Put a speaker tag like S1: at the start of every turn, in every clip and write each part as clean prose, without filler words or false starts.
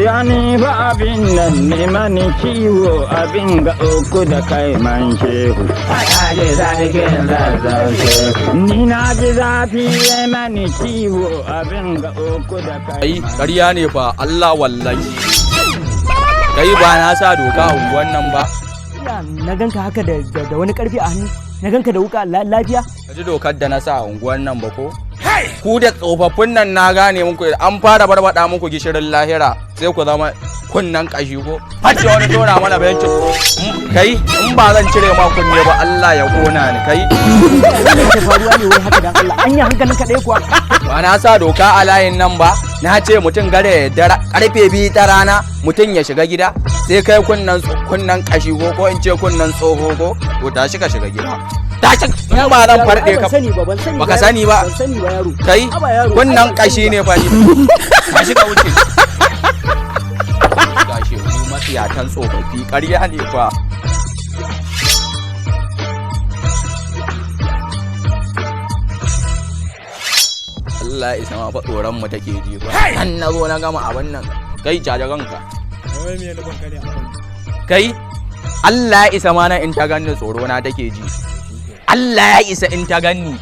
S1: Yani ba abin nan ne mani ciwo abin ga uku da kai man shehu. Ni na ji zafi ya mani ciwo abin ga uku da kai.
S2: Ƙarya ne fa Allah wallahi. Kai ba na sa doka a unguwan nan ba.
S3: Na ganka haka da wani karfi a hannu. Na ganka da wuka lafiya.
S2: Ka ji dokar da na sa a unguwan nan ba ko? Ku da tsofaffin nan na gane muku an fara barbada muku gishirin lahira sai ku zama kunnan kashi ko hacce wani tona mana bencin kai in ba zan cire ma kunne ba Allah ya kona ni kai
S3: ke faruwa ne wai haka dan Allah anya hankalin ka dai kuwa
S2: ba na sa doka a layin nan ba na ce mutum gare da karfe 2 ta rana mutum ya shiga gida sai kai kunnan kashi ko in ce kunnan tsoho ko to tashi ka shiga gida tashi in ba zan farɗe ka baka sani ba kai kunnan kashi ne fa ni tashi ka wuce gashi mu matsiyatan tsofaffi ƙarya ne fa Allah ya isa ma fa tsoron mu take ji ba an na zo na gama abin nan kai caja kanka kai Allah ya isa ma nan in ta ganni tsoro na take ji Allah ya isa in ta ganni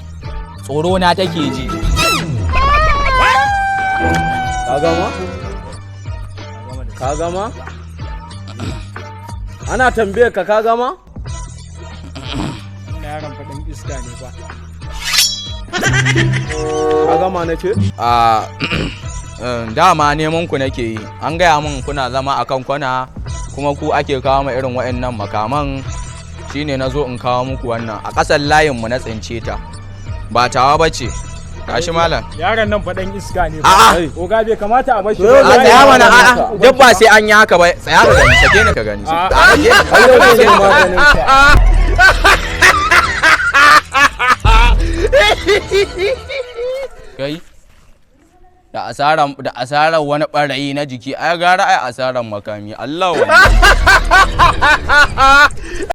S2: tsoro na take ji
S4: ka gama ana tambaye ka gama
S3: yaron fadin iska ne ba
S4: ka gama na ce
S2: dama neman ku nake yi an gaya min kuna zama akan kwana kuma ku ake kawo ma irin waɗannan makaman shine nazo in kawo muku wannan a ƙasar layin mu na tsince ta ba tawa bace gashi malam
S3: yaron nan fadan iska ne ba oga bai kamata a bashi
S2: a tsaya mana a'a duk ba sai an yi haka ba tsaya ka gani sake ni ka gani kai da asarar wani barayi na jiki ai gara ai asarar makami Allah wallahi